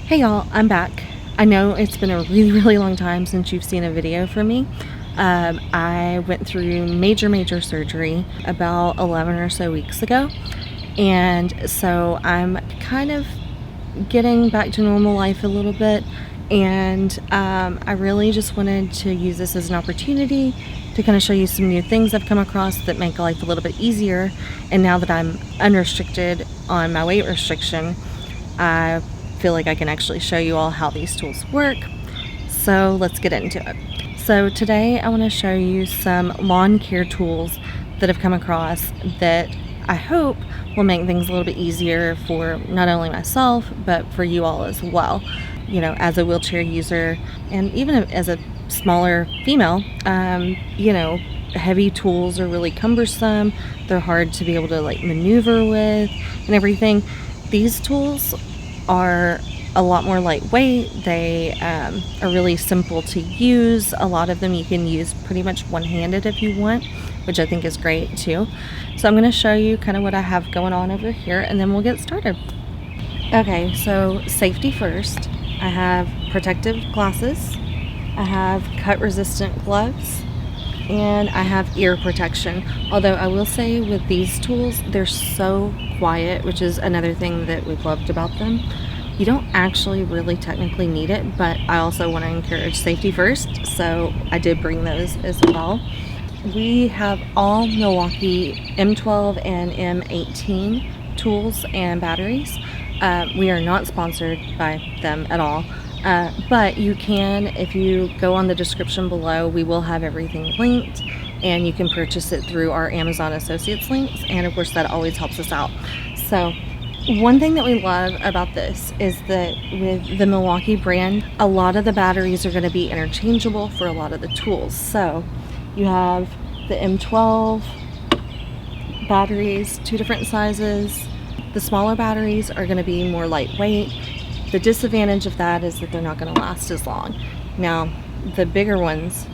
Hey y'all, I'm back. I know it's been a really long time since you've seen a video from me. I went through major surgery about 11 or so weeks ago, and so I'm kind of getting back to normal life a little bit, and I really just wanted to use this as an opportunity to kind of show you some new things I've come across that make life a little bit easier. And now that I'm unrestricted on my weight restriction, I feel like I can actually show you all how these tools work. So let's get into it. So today I want to show you some lawn care tools that I've come across that I hope will make things a little bit easier for not only myself but for you all as well. You know, as a wheelchair user and even as a smaller female, heavy tools are really cumbersome. They're hard to be able to maneuver with and everything. These tools are a lot more lightweight. They are really simple to use. A lot of them you can use pretty much one-handed if you want, which I think is great too. So I'm going to show you kind of what I have going on over here, and then we'll get started. Okay, so safety first. I have protective glasses, I have cut resistant gloves, and I have ear protection. Although I will say with these tools, they're so quiet, which is another thing that we've loved about them. You don't actually really technically need it, but I also want to encourage safety first, so I did bring those as well. We have all Milwaukee M12 and M18 tools and batteries. We are not sponsored by them at all. But you can, if you go on the description below, we will have everything linked, and you can purchase it through our Amazon Associates links, and of course that always helps us out. So one thing that we love about this is that with the Milwaukee brand, a lot of the batteries are going to be interchangeable for a lot of the tools. So you have the M12 batteries, two different sizes. The smaller batteries are going to be more lightweight. The disadvantage of that is that they're not going to last as long. Now, the bigger ones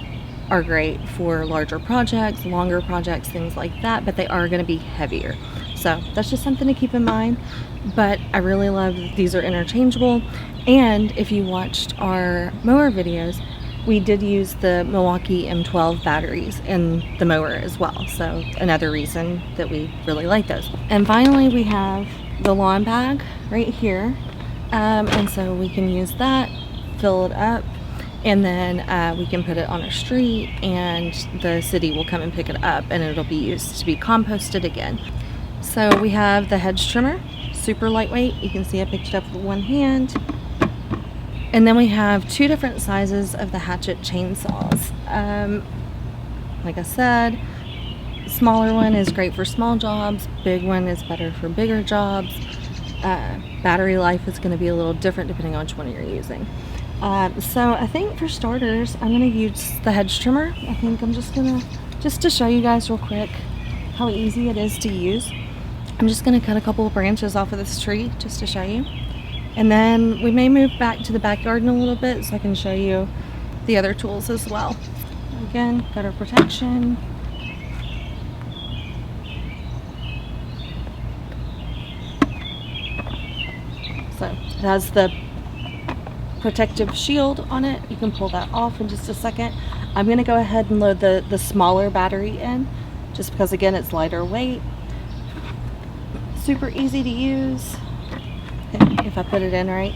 are great for larger projects, longer projects, things like that, but they are going to be heavier. So that's just something to keep in mind. But I really love that these are interchangeable. And if you watched our mower videos, we did use the Milwaukee M12 batteries in the mower as well. So another reason that we really like those. And finally, we have the lawn bag right here. And so we can use that, fill it up, and then we can put it on our street, and the city will come and pick it up, and it'll be used to be composted again. So we have the hedge trimmer, super lightweight. You can see I picked it up with one hand. And then we have two different sizes of the hatchet chainsaws. Like I said, smaller one is great for small jobs, big one is better for bigger jobs. Battery life is going to be a little different depending on which one you're using. So I think for starters, I'm going to use the hedge trimmer. I think I'm just to show you guys real quick how easy it is to use. I'm just going to cut a couple of branches off of this tree just to show you. And then we may move back to the backyard in a little bit so I can show you the other tools as well. Again, gutter protection. So it has the protective shield on it. You can pull that off in just a second. I'm going to go ahead and load the smaller battery in just because, again, it's lighter weight. Super easy to use if I put it in right.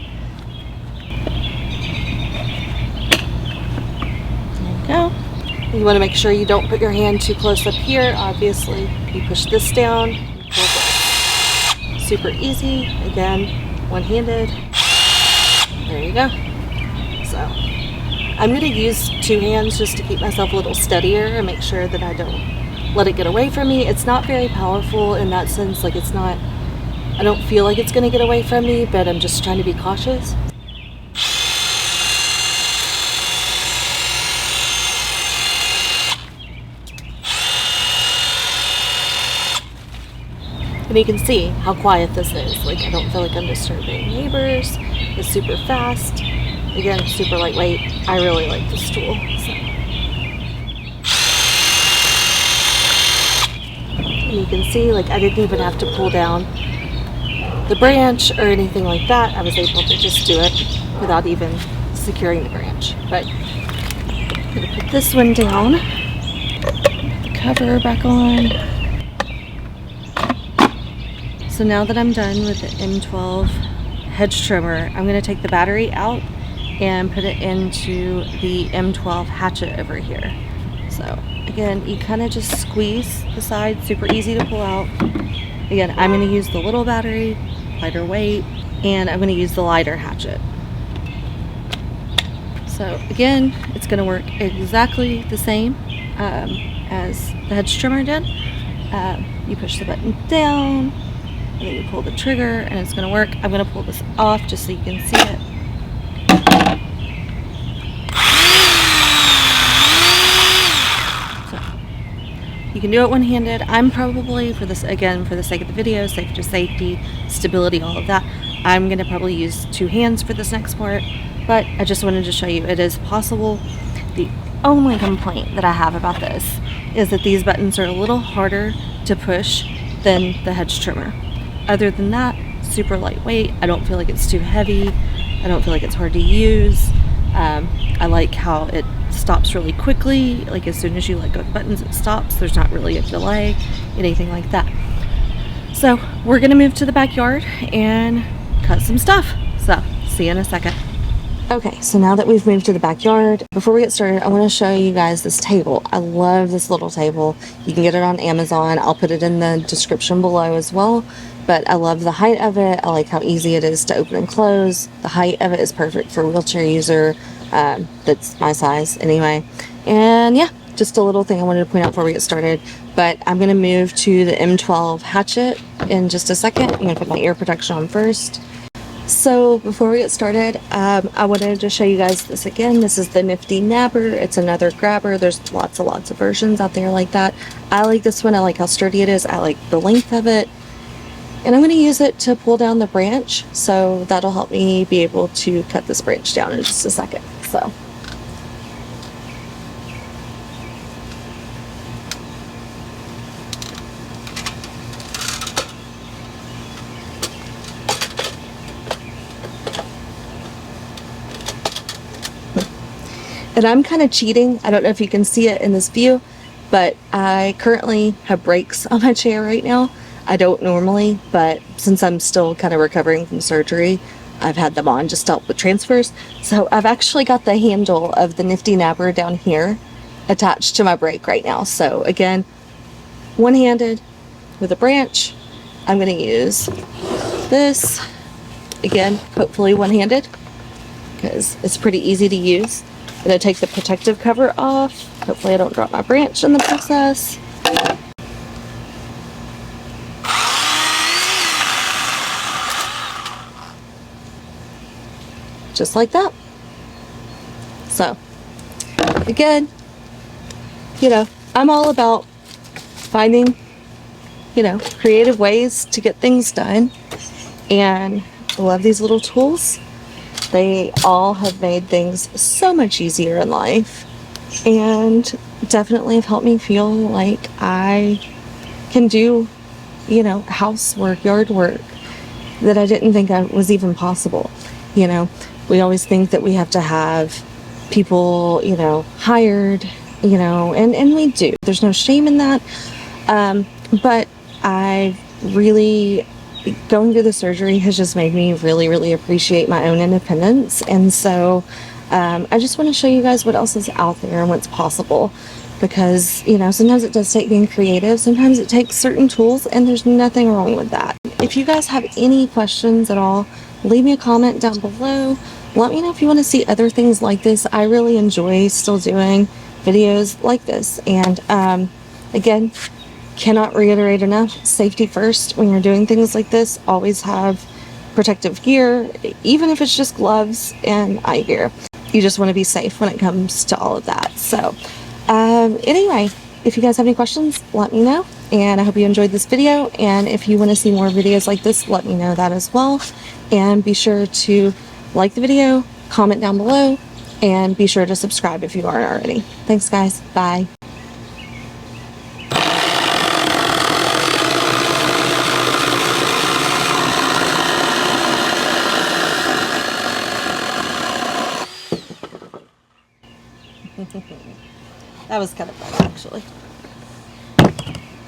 There you go. You want to make sure you don't put your hand too close up here. Obviously, you push this down. Super easy. Again, one-handed. There you go. So I'm going to use two hands just to keep myself a little steadier and make sure that I don't let it get away from me. It's not very powerful in that sense. I don't feel like it's going to get away from me, but I'm just trying to be cautious. And you can see how quiet this is. I don't feel like I'm disturbing neighbors. It's super fast. Again, super lightweight. I really like this tool. So. And you can see, I didn't even have to pull down the branch or anything like that. I was able to just do it without even securing the branch. But I'm gonna put this one down, the cover back on. So now that I'm done with the M12 Hedge Trimmer, I'm gonna take the battery out and put it into the M12 Hatchet over here. So again, you kind of just squeeze the side, super easy to pull out. Again, I'm going to use the little battery, lighter weight, and I'm going to use the lighter hatchet. So again, it's going to work exactly the same as the hedge trimmer did. You push the button down, and then you pull the trigger, and it's going to work. I'm going to pull this off just so you can see it. You can do it one-handed. I'm probably, for this, again, for the sake of the video, safety, stability, all of that, I'm going to probably use two hands for this next part, but I just wanted to show you it is possible. The only complaint that I have about this is that these buttons are a little harder to push than the hedge trimmer. Other than that, super lightweight. I don't feel like it's too heavy. I don't feel like it's hard to use. I like how it stops really quickly. Like as soon as you let go of the buttons, it stops. There's not really a delay, anything like that. So we're gonna move to the backyard and cut some stuff. So see you in a second. Okay, so now that we've moved to the backyard, before we get started, I want to show you guys this table. I love this little table. You can get it on Amazon. I'll put it in the description below as well. But I love the height of it. I like how easy it is to open and close. The height of it is perfect for a wheelchair user. That's my size anyway. And yeah, just a little thing I wanted to point out before we get started. But I'm going to move to the M12 Hatchet in just a second. I'm going to put my ear protection on first. So before we get started, I wanted to show you guys this again. This is the Nifty Nabber. It's another grabber. There's lots of versions out there like that. I like this one. I like how sturdy it is. I like the length of it. And I'm going to use it to pull down the branch. So that'll help me be able to cut this branch down in just a second. So. And I'm kind of cheating. I don't know if you can see it in this view, but I currently have brakes on my chair right now. I don't normally, but since I'm still kind of recovering from surgery, I've had them on just to help with transfers. So I've actually got the handle of the Nifty Nabber down here attached to my brake right now. So again, one-handed with a branch. I'm going to use this, again, hopefully one-handed, because it's pretty easy to use. I'm going to take the protective cover off. Hopefully I don't drop my branch in the process. Just like that. So, again, you know, I'm all about finding, you know, creative ways to get things done. And I love these little tools. They all have made things so much easier in life and definitely have helped me feel like I can do, you know, housework, yard work that I didn't think was even possible. You know, we always think that we have to have people, you know, hired, you know, and we do. There's no shame in that. But I really... going through the surgery has just made me really appreciate my own independence. And so I just want to show you guys what else is out there and what's possible, because, you know, sometimes it does take being creative. Sometimes it takes certain tools, and there's nothing wrong with that. If you guys have any questions at all, leave me a comment down below. Let me know if you want to see other things like this. I really enjoy still doing videos like this. And again, cannot reiterate enough, safety first when you're doing things like this. Always have protective gear, even if it's just gloves and eye gear. You just want to be safe when it comes to all of that. So anyway, if you guys have any questions, let me know. And I hope you enjoyed this video. And if you want to see more videos like this, let me know that as well. And be sure to like the video, comment down below, and be sure to subscribe if you aren't already. Thanks guys, bye. That was kind of fun, actually.